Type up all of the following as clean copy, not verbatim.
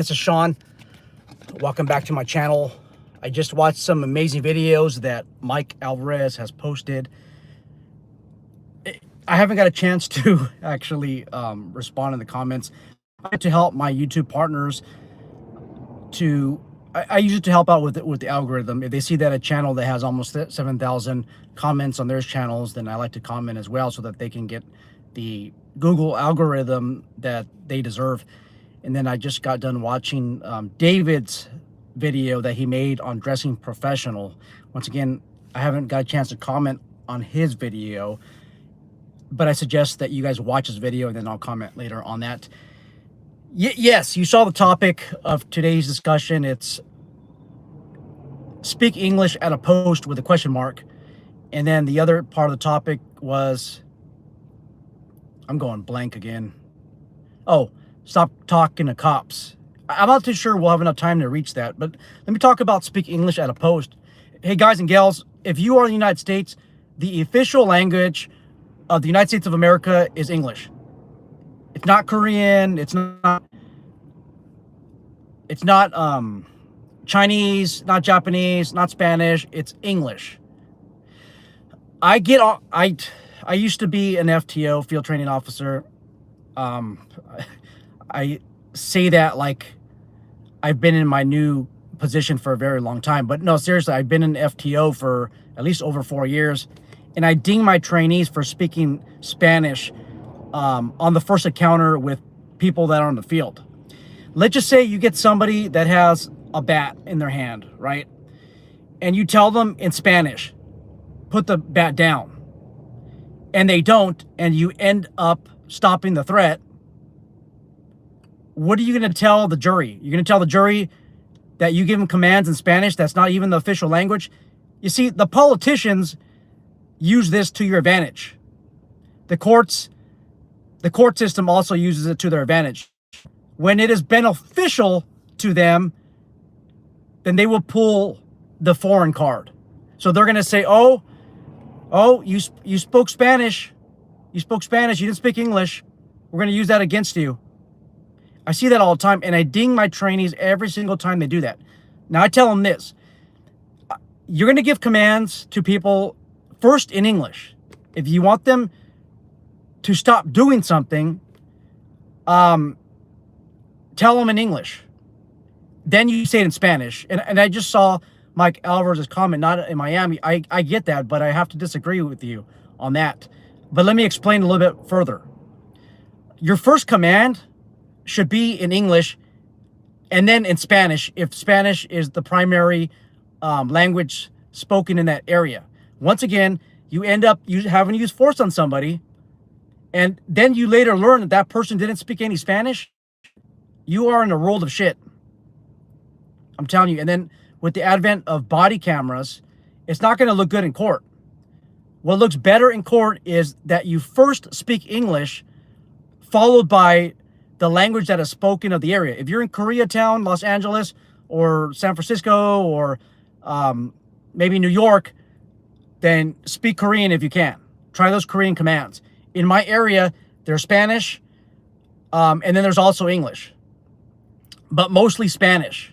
This is Sean. Welcome back to my channel. I just watched some amazing videos that Mike Alvarez has posted. I haven't got a chance to actually respond in the comments. I like to help my YouTube partners I use it to help out with the algorithm. If they see that a channel that has almost 7,000 comments on their channels, then I like to comment as well so that they can get the Google algorithm that they deserve. And then I just got done watching David's video that he made on dressing professional. Once again, I haven't got a chance to comment on his video, but I suggest that you guys watch his video and then I'll comment later on that. Yes, you saw the topic of today's discussion. It's speak English at a post with a question mark. And then the other part of the topic was, I'm going blank again. Oh, stop talking to cops. I'm not too sure we'll have enough time to reach that, but let me talk about speak English at a post. Hey guys and gals, if you are in the United States, the official language of the United States of America is English. It's not Korean, it's not Chinese, not Japanese, not Spanish, it's English. I used to be an FTO, field training officer. I say that like I've been in my new position for a very long time, but no, seriously, I've been in FTO for at least over 4 years, and I ding my trainees for speaking Spanish on the first encounter with people that are on the field. Let's just say you get somebody that has a bat in their hand, right? And you tell them in Spanish, put the bat down, and they don't, and you end up stopping the threat. What are you going to tell the jury? You're going to tell the jury that you give them commands in Spanish that's not even the official language? You see, the politicians use this to your advantage. The court system also uses it to their advantage. When it is beneficial to them, then they will pull the foreign card. So they're going to say, oh, you spoke Spanish. You spoke Spanish. You didn't speak English. We're going to use that against you. I see that all the time, and I ding my trainees every single time they do that. Now, I tell them this. You're going to give commands to people first in English. If you want them to stop doing something, tell them in English. Then you say it in Spanish. And I just saw Mike Alvarez's comment, not in Miami. I get that, but I have to disagree with you on that. But let me explain a little bit further. Your first command should be in English and then in Spanish, if Spanish is the primary language spoken in that area. Once again, you end up having to use force on somebody, and then you later learn that that person didn't speak any Spanish. You are in a world of shit. I'm telling you. And then with the advent of body cameras, it's not going to look good in court. What looks better in court is that you first speak English, followed by the language that is spoken of the area. If you're in Koreatown, Los Angeles, or San Francisco, or maybe New York, then speak Korean if you can. Try those Korean commands. In my area, there's Spanish, and then there's also English, but mostly Spanish.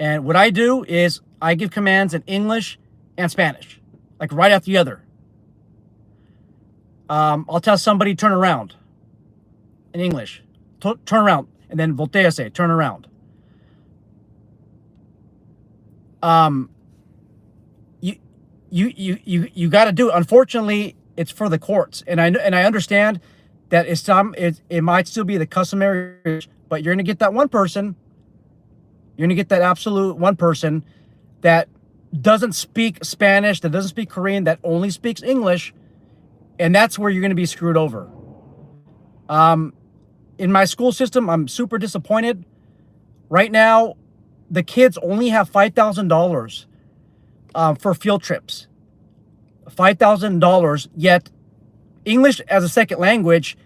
And what I do is I give commands in English and Spanish, like right after the other. I'll tell somebody turn around in English. Turn around, and then voltease, turn around. You got to do it. Unfortunately, it's for the courts, and I understand that it might still be the customary, but you're gonna get that one person. You're gonna get that absolute one person that doesn't speak Spanish, that doesn't speak Korean, that only speaks English, and that's where you're gonna be screwed over. In my school system, I'm super disappointed. Right now, the kids only have $5,000 for field trips. $5,000, yet English as a second language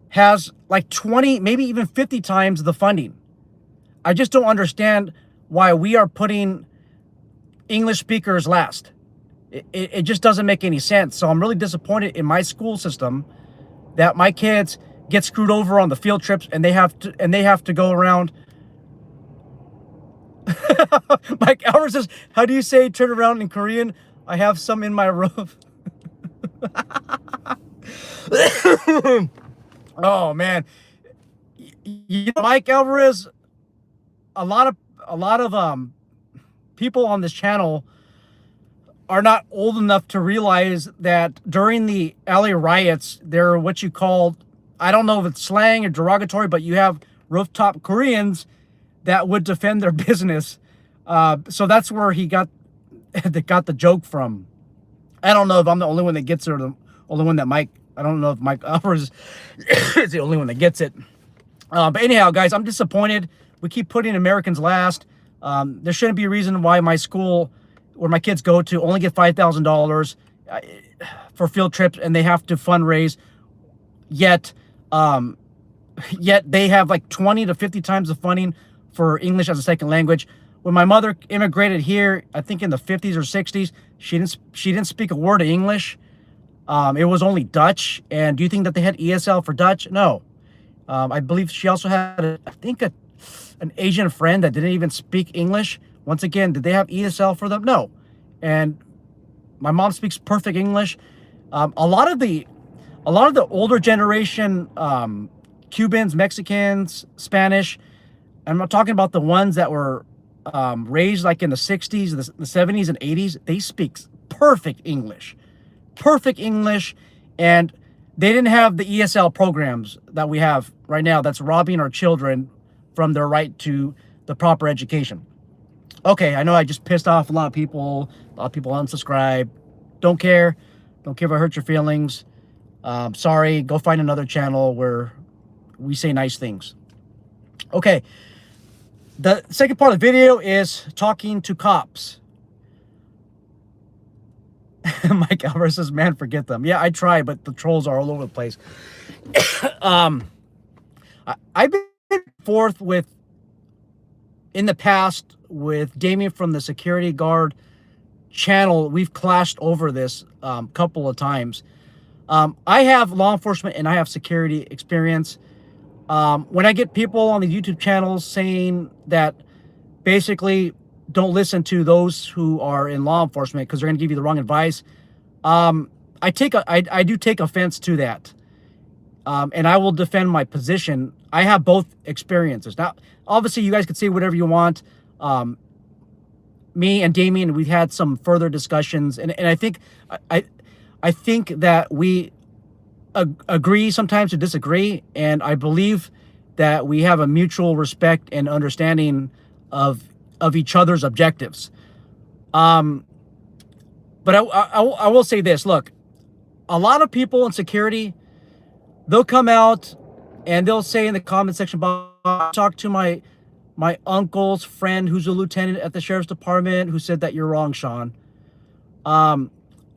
has like 20, maybe even 50 times the funding. I just don't understand why we are putting English speakers last. It just doesn't make any sense. So I'm really disappointed in my school system that my kids get screwed over on the field trips, and they have to go around Mike Albert says, how do you say turn around in Korean? I have some in my roof. Oh man, Mike Alvarez, a lot of people on this channel are not old enough to realize that during the LA riots, there are what you call, I don't know if it's slang or derogatory, but you have rooftop Koreans that would defend their business. So that's where he got the joke from. I don't know if I'm the only one that gets it or the only one that I don't know if Mike Alvarez is the only one that gets it. But anyhow, guys, I'm disappointed. We keep putting Americans last. There shouldn't be a reason why my school, where my kids go to, only get $5,000 for field trips, and they have to fundraise. Yet they have like 20 to 50 times the funding for English as a second language. When my mother immigrated here, I think in the 50s or 60s, she didn't speak a word of English. It was only Dutch. And do you think that they had ESL for Dutch? No. I believe she also had, an Asian friend that didn't even speak English. Once again, did they have ESL for them? No. And my mom speaks perfect English. A lot of the older generation, Cubans, Mexicans, Spanish, I'm not talking about the ones that were raised like in the 60s, the 70s and 80s. They speak perfect English, and they didn't have the ESL programs that we have right now that's robbing our children from their right to the proper education. Okay, I know I just pissed off a lot of people. A lot of people unsubscribe. Don't care if I hurt your feelings. Sorry, go find another channel where we say nice things. Okay, the second part of the video is talking to cops. Mike Alvarez says, man, forget them. Yeah, I try, but the trolls are all over the place. I've been forth with, in the past, with Damien from the Security Guard channel. We've clashed over this couple of times. I have law enforcement and I have security experience. When I get people on the YouTube channels saying that basically don't listen to those who are in law enforcement because they're going to give you the wrong advice, I do take offense to that. And I will defend my position. I have both experiences. Now, obviously, you guys can say whatever you want. Me and Damien, we've had some further discussions, and I think that we agree sometimes to disagree, and I believe that we have a mutual respect and understanding of each other's objectives. But I will say this: look, a lot of people in security, they'll come out and they'll say in the comment section box, talk to my uncle's friend who's a lieutenant at the sheriff's department who said that you're wrong, Sean.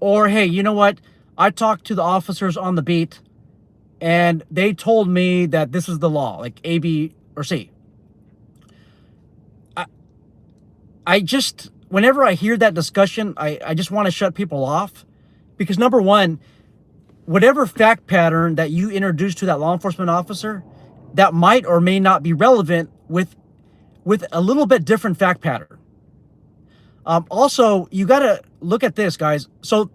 Or, hey, you know what? I talked to the officers on the beat and they told me that this is the law, like A, B, or C. I just, whenever I hear that discussion, I just want to shut people off, because number one, whatever fact pattern that you introduce to that law enforcement officer, that might or may not be relevant with a little bit different fact pattern. Also, you got to look at this, guys. So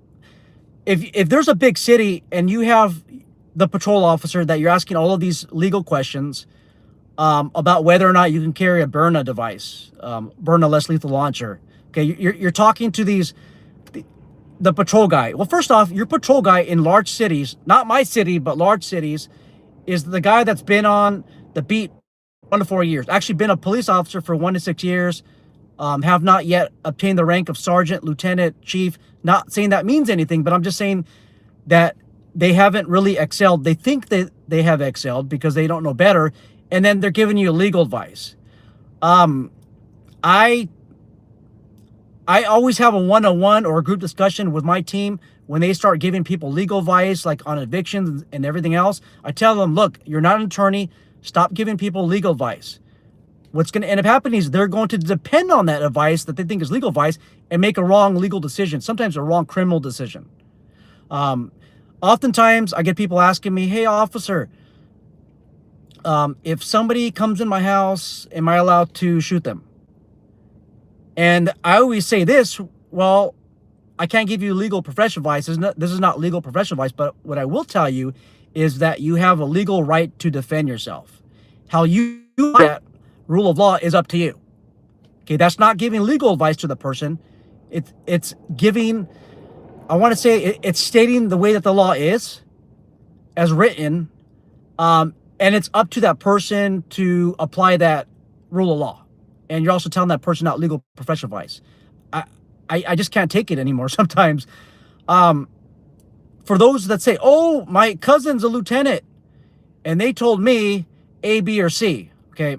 if there's a big city and you have the patrol officer that you're asking all of these legal questions about whether or not you can carry a Byrna device, Byrna less lethal launcher. Okay, you're talking to the patrol guy. Well, first off, your patrol guy in large cities, not my city, but large cities, is the guy that's been on the beat 1 to 4 years. Actually been a police officer for 1 to 6 years. Have not yet obtained the rank of sergeant, lieutenant, chief. Not saying that means anything, but I'm just saying that they haven't really excelled. They think that they have excelled because they don't know better, and then they're giving you legal advice. I always have a one-on-one or a group discussion with my team when they start giving people legal advice, like on evictions and everything else. I tell them, look, you're not an attorney. Stop giving people legal advice. What's going to end up happening is they're going to depend on that advice that they think is legal advice and make a wrong legal decision, sometimes a wrong criminal decision. Oftentimes, I get people asking me, hey, officer, if somebody comes in my house, am I allowed to shoot them? And I always say this, well, I can't give you legal professional advice. This is not legal professional advice, but what I will tell you is that you have a legal right to defend yourself. How you do that rule of law is up to you. Okay, that's not giving legal advice to the person. It's giving, I want to say it's stating the way that the law is as written, and it's up to that person to apply that rule of law. And you're also telling that person not legal professional advice. I just can't take it anymore sometimes. For those that say, oh, my cousin's a lieutenant and they told me A, B, or C, okay?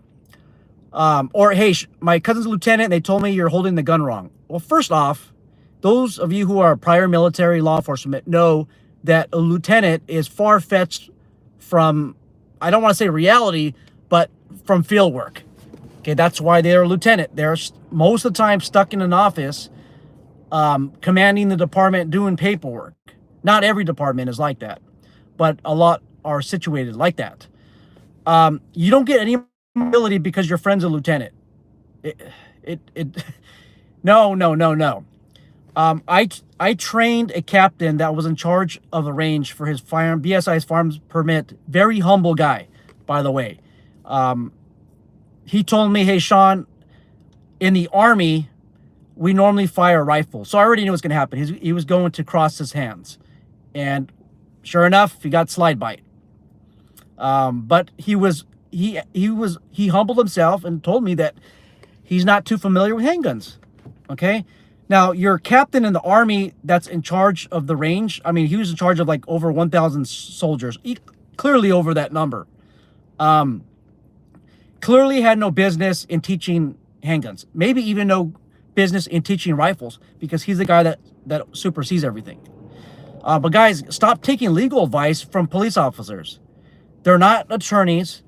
Or, hey, my cousin's a lieutenant and they told me you're holding the gun wrong. Well, first off, those of you who are prior military law enforcement know that a lieutenant is far-fetched from, I don't want to say reality, but from field work. Okay, that's why they're a lieutenant. They're most of the time stuck in an office, commanding the department, doing paperwork. Not every department is like that, but a lot are situated like that. You don't get any ability because your friend's a lieutenant. No. I trained a captain that was in charge of a range for his BSI's firearms permit. Very humble guy, by the way. He told me, hey, Sean, in the Army, we normally fire rifles. So I already knew what was going to happen. He was going to cross his hands. And sure enough, he got slide bite. But he humbled himself and told me that he's not too familiar with handguns. Okay? Now, your captain in the Army that's in charge of the range, I mean, he was in charge of like over 1,000 soldiers, clearly over that number. Clearly had no business in teaching handguns. Maybe even no business in teaching rifles, because he's the guy that supersees everything. But guys, stop taking legal advice from police officers. They're not attorneys.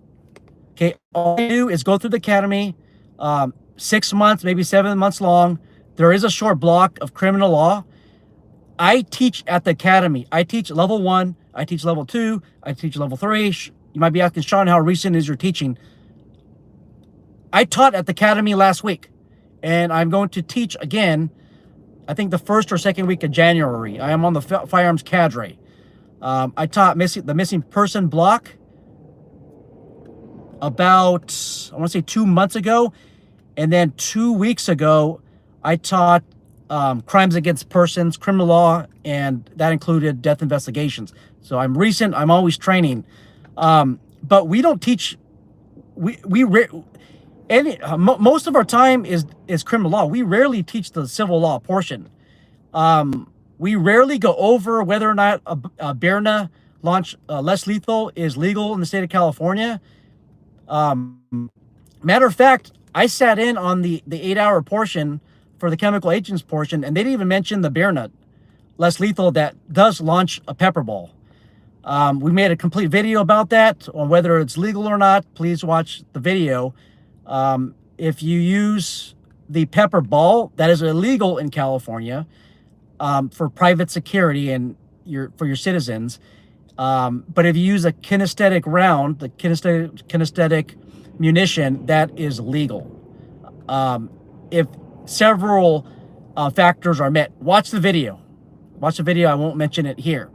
Okay, all they do is go through the academy, 6 months, maybe 7 months long. There is a short block of criminal law. I teach at the academy. I teach level 1, I teach level 2, I teach level 3. You might be asking, Sean, how recent is your teaching? I taught at the academy last week, and I'm going to teach again, I think the first or second week of January. I am on the firearms cadre. I taught the missing person block about, I want to say 2 months ago. And then 2 weeks ago, I taught crimes against persons, criminal law, and that included death investigations. So I'm recent, I'm always training. But we don't teach, most of our time is criminal law. We rarely teach the civil law portion. We rarely go over whether or not a Byrna launch less lethal is legal in the state of California. Matter of fact, I sat in on the 8-hour portion for the chemical agents portion, and they didn't even mention the Byrna less lethal that does launch a pepper ball. We made a complete video about that on whether it's legal or not. Please watch the video. If you use the pepper ball, that is illegal in California for private security and for your citizens. But if you use a kinesthetic round, the kinesthetic munition, that is legal. If several factors are met, watch the video. Watch the video. I won't mention it here.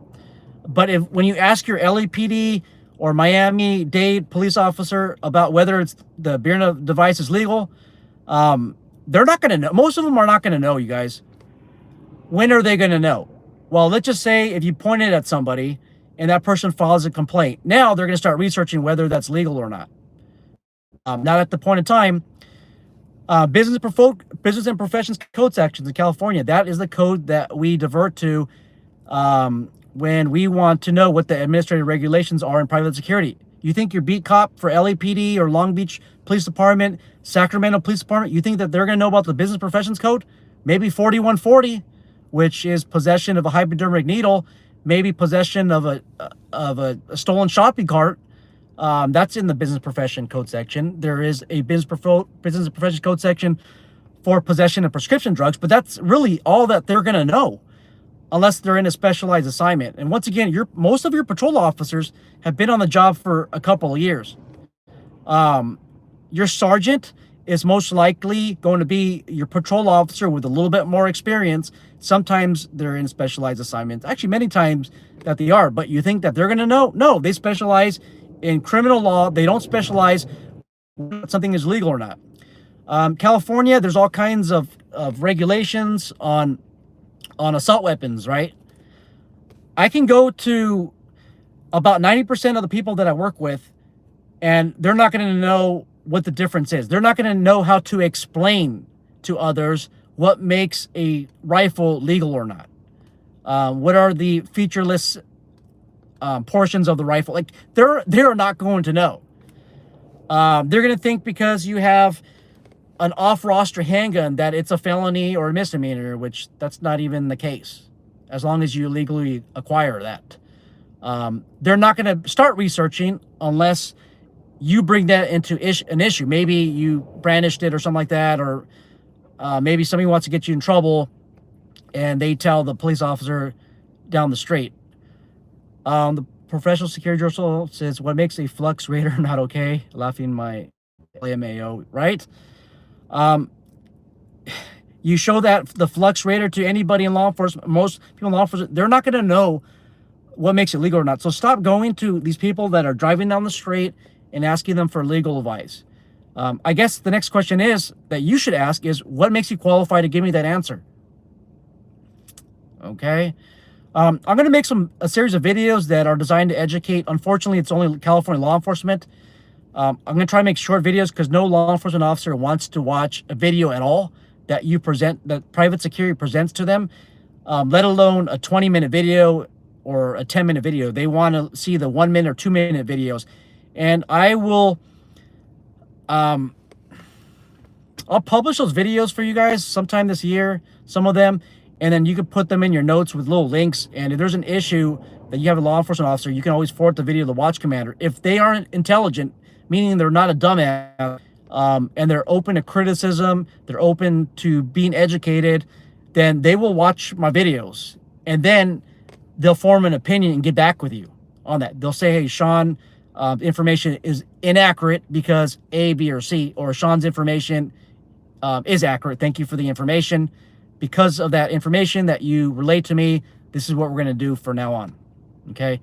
But when you ask your LAPD or Miami-Dade police officer about whether it's the Byrna device is legal, they're not going to know. Most of them are not going to know, you guys. When are they going to know? Well, let's just say if you point it at somebody and that person files a complaint, now they're going to start researching whether that's legal or not. Not at the point in time. Business and Professions Code sections in California, that is the code that we divert to when we want to know what the administrative regulations are in private security. You think your beat cop for LAPD or Long Beach Police Department, Sacramento Police Department, you think that they're going to know about the Business Professions Code? Maybe 4140, which is possession of a hypodermic needle, maybe possession of a stolen shopping cart. That's in the Business Profession Code section. There is a Business Professions Code section for possession of prescription drugs, but that's really all that they're going to know unless they're in a specialized assignment. And once again, most of your patrol officers have been on the job for a couple of years. Your sergeant is most likely going to be your patrol officer with a little bit more experience. Sometimes they're in specialized assignments. Actually, many times that they are. But you think that they're going to know? No, they specialize in criminal law. They don't specialize whether something is legal or not. California, there's all kinds of regulations on assault weapons, right? I can go to about 90% of the people that I work with, and they're not going to know what the difference is. They're not going to know how to explain to others what makes a rifle legal or not. What are the featureless portions of the rifle? Like, they're not going to know. They're going to think because you have an off-roster handgun that it's a felony or a misdemeanor, which that's not even the case, as long as you legally acquire that. They're not going to start researching unless you bring that into an issue. Maybe you brandished it or something like that, or maybe somebody wants to get you in trouble and they tell the police officer down the street. The professional security journal says, what makes a flux raider not okay? Laughing my LMAO, right? You show that the flux raider to anybody in law enforcement, most people in law enforcement, they're not going to know what makes it legal or not. So stop going to these people that are driving down the street and asking them for legal advice. I guess the next question is that you should ask is, what makes you qualified to give me that answer? Okay. I'm going to make a series of videos that are designed to educate. Unfortunately, it's only California law enforcement. I'm going to try to make short videos because no law enforcement officer wants to watch a video at all that you present, that private security presents to them, let alone a 20-minute video or a 10-minute video. They want to see the 1 minute or 2 minute videos. And I will, I'll publish those videos for you guys sometime this year, some of them, and then you can put them in your notes with little links. And if there's an issue that you have a law enforcement officer, you can always forward the video to the watch commander. If they aren't intelligent, meaning they're not a dumbass, and they're open to criticism, they're open to being educated, then they will watch my videos. And then they'll form an opinion and get back with you on that. They'll say, hey, Sean, information is inaccurate because A, B, or C, or Sean's information is accurate. Thank you for the information. Because of that information that you relate to me, this is what we're going to do from now on. Okay.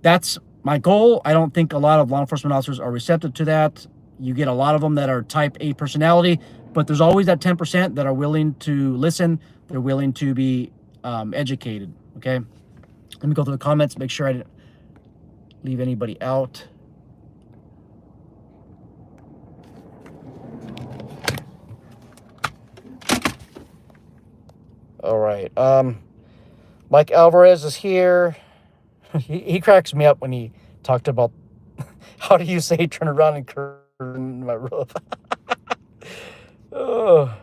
That's my goal. I don't think a lot of law enforcement officers are receptive to that. You get a lot of them that are type A personality, but there's always that 10% that are willing to listen. They're willing to be educated. Okay. Let me go through the comments, make sure I didn't leave anybody out. All right. Mike Alvarez is here. He cracks me up when he talked about how do you say turn around and curtain my roof. Oh.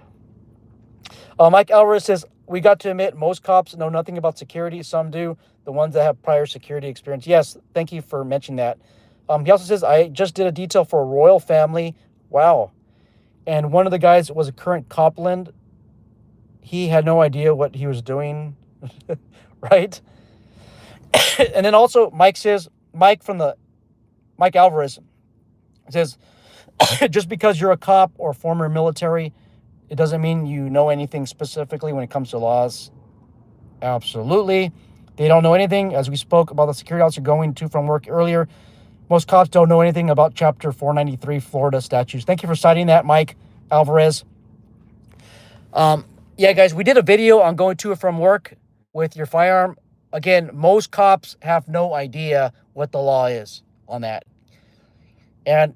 Mike Alvarez says, we got to admit most cops know nothing about security. Some do. The ones that have prior security experience. Yes, thank you for mentioning that. He also says, I just did a detail for a royal family. Wow. And one of the guys was a current Copland. He had no idea what he was doing. Right? And then also Mike Alvarez says, just because you're a cop or former military, it doesn't mean you know anything specifically when it comes to laws. Absolutely. They don't know anything. As we spoke about the security officer going to from work earlier, most cops don't know anything about Chapter 493 Florida statutes. Thank you for citing that, Mike Alvarez. Yeah, guys, we did a video on going to and from work with your firearm. Again, most cops have no idea what the law is on that. And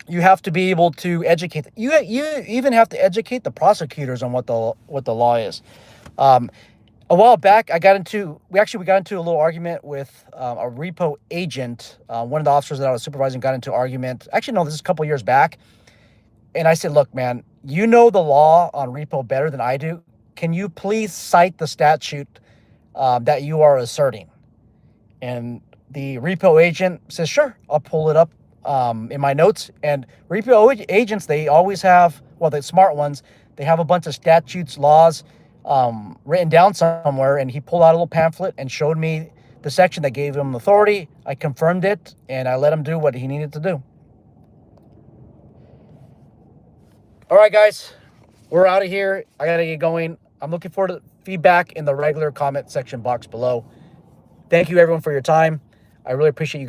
you have to be able to educate. You even have to educate the prosecutors on what the law is. A while back, we got into a little argument with a repo agent. One of the officers that I was supervising got into an argument. Actually, no, this is a couple years back. And I said, look, man, you know the law on repo better than I do. Can you please cite the statute that you are asserting? And the repo agent says, sure, I'll pull it up in my notes. And repo agents, they always have, well, the smart ones, they have a bunch of statutes, laws written down somewhere. And he pulled out a little pamphlet and showed me the section that gave him authority. I confirmed it, and I let him do what he needed to do. All right, guys, we're out of here. I got to get going. I'm looking forward to feedback in the regular comment section box below. Thank you, everyone, for your time. I really appreciate you